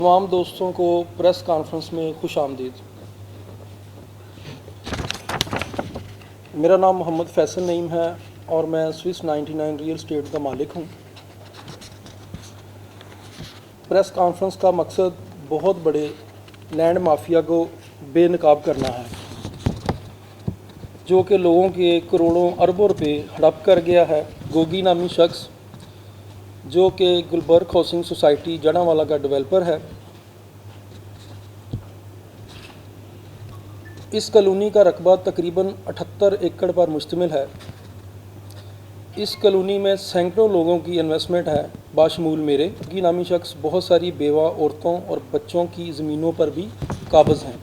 तमाम दोस्तों को प्रेस कॉन्फ्रेंस में खुश आमदीद। मेरा नाम मोहम्मद फैसल नईम है और मैं स्विस 99 रियल एस्टेट का मालिक हूँ। प्रेस कॉन्फ्रेंस का मकसद बहुत बड़े लैंड माफिया को बेनकाब करना है, जो कि लोगों के करोड़ों अरबों रुपए हड़प कर गया है। गोगी नामी शख्स जो कि गुलबर्ग हाउसिंग सोसाइटी जड़ांवाला का डेवलपर है। इस कॉलोनी का रकबा तकरीबन 78 एकड़ पर मुश्तमिल है। इस कॉलोनी में सैकड़ों लोगों की इन्वेस्टमेंट है, बाशमूल मेरे। गोगी नामी शख्स बहुत सारी बेवा औरतों और बच्चों की ज़मीनों पर भी काबिज़ हैं।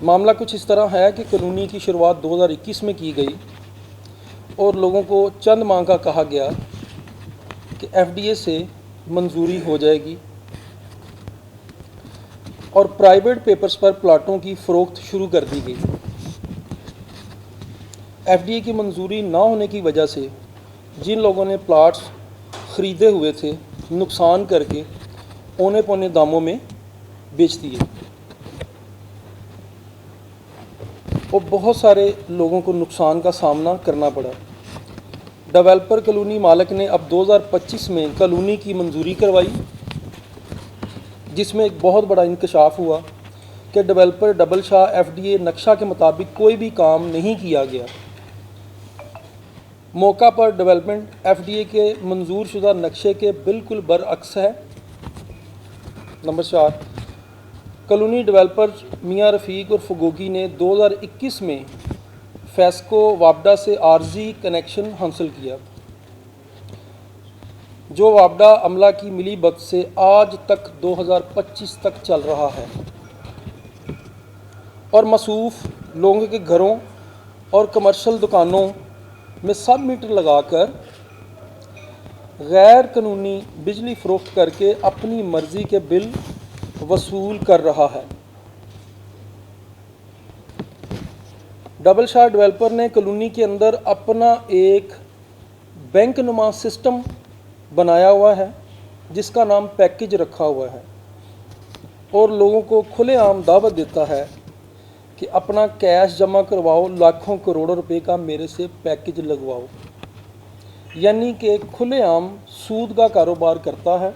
मामला कुछ इस तरह है कि कॉलोनी की शुरुआत 2021 में की गई और लोगों को चंद माह का कहा गया कि FDA से मंजूरी हो जाएगी और प्राइवेट पेपर्स पर प्लाटों की फ़रोख्त शुरू कर दी गई। FDA की मंजूरी ना होने की वजह से जिन लोगों ने प्लाट्स ख़रीदे हुए थे, नुकसान करके औने पौने दामों में बेच दिए और बहुत सारे लोगों को नुकसान का सामना करना पड़ा। डेवलपर कॉलोनी मालिक ने अब 2025 में कॉलोनी की मंजूरी करवाई, जिसमें एक बहुत बड़ा इंकशाफ हुआ कि डेवलपर डबल शाह FDA नक्शा के मुताबिक कोई भी काम नहीं किया गया। मौका पर डेवलपमेंट FDA के मंजूर शुदा नक्शे के बिल्कुल बरअक्स है। नंबर 4, कॉलोनी डेवलपर मियां रफ़ीक और गोगी ने 2021 में फेस्को वापडा से आर्जी कनेक्शन हासिल किया, जो वापडा अमला की मिली भगत से आज तक 2025 तक चल रहा है और मसूफ लोगों के घरों और कमर्शल दुकानों में सब मीटर लगाकर गैर कानूनी बिजली फ़रोख्त करके अपनी मर्ज़ी के बिल वसूल कर रहा है। डबल शाह डेवलपर ने कॉलोनी के अंदर अपना एक बैंक नुमा सिस्टम बनाया हुआ है, जिसका नाम पैकेज रखा हुआ है और लोगों को खुलेआम दावत देता है कि अपना कैश जमा करवाओ, लाखों करोड़ों रुपए का मेरे से पैकेज लगवाओ। यानी कि खुलेआम सूद का कारोबार करता है,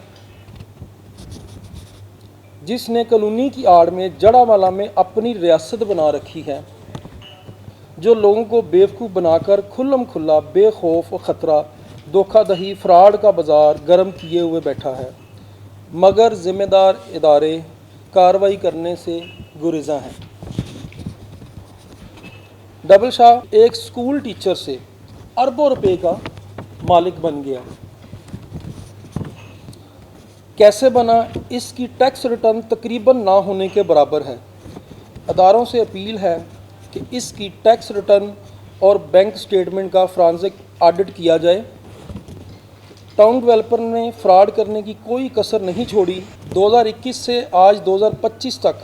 जिसने कॉलोनी की आड़ में जड़ांवाला में अपनी रियासत बना रखी है, जो लोगों को बेवकूफ़ बनाकर खुल्लम खुल्ला बेखौफ ख़तरा धोखाधड़ी फ्रॉड का बाज़ार गर्म किए हुए बैठा है, मगर ज़िम्मेदार इदारे कार्रवाई करने से गुरेज़ा हैं। डबल शाह एक स्कूल टीचर से अरबों रुपए का मालिक बन गया। कैसे बना? इसकी टैक्स रिटर्न तकरीबन ना होने के बराबर है। अदारों से अपील है कि इसकी टैक्स रिटर्न और बैंक स्टेटमेंट का फॉरेंसिक ऑडिट किया जाए। टाउन डेवलपर ने फ्रॉड करने की कोई कसर नहीं छोड़ी। 2021 से आज 2025 तक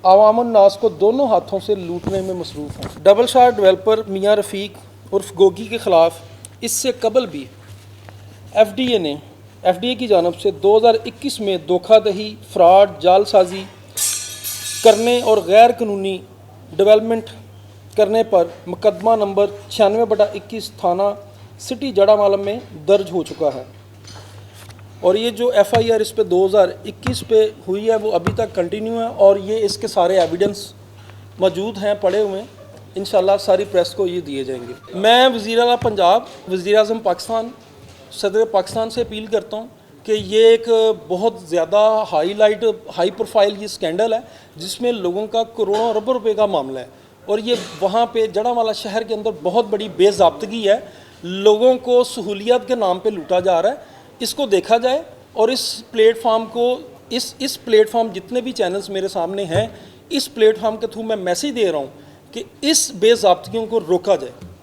आवामुन नास को दोनों हाथों से लूटने में मसरूफ़ हैं। डबल शाह डेवलपर मियां रफ़ीक उर्फ गोगी के ख़िलाफ़ इससे कबल भी FDA की जानब से 2021 में धोखाधड़ी, फ्रॉड, जालसाजी करने और गैर कानूनी डेवलपमेंट करने पर मुकदमा नंबर 96/21 थाना सिटी जड़ांवाला में दर्ज हो चुका है और ये जो FIR इस पे 2021 पे हुई है वो अभी तक कंटिन्यू है और ये इसके सारे एविडेंस मौजूद हैं, पड़े हुए हैं। इंशाल्लाह सारी प्रेस को ये दिए जाएंगे। मैं वज़ीर आला पंजाब, वज़ीर आज़म पाकिस्तान, सदर पाकिस्तान से अपील करता हूँ कि ये एक बहुत ज़्यादा हाई प्रोफाइल ये स्कैंडल है, जिसमें लोगों का करोड़ों अरबों रुपए का मामला है और ये वहाँ पे जड़ांवाला शहर के अंदर बहुत बड़ी बेज़ाब्तगी है। लोगों को सहूलियत के नाम पे लूटा जा रहा है। इसको देखा जाए और इस प्लेटफार्म को इस प्लेटफार्म जितने भी चैनल्स मेरे सामने हैं, इस प्लेटफार्म के थ्रू मैं मैसेज दे रहा हूँ कि इस बेज़ाब्तगियों को रोका जाए।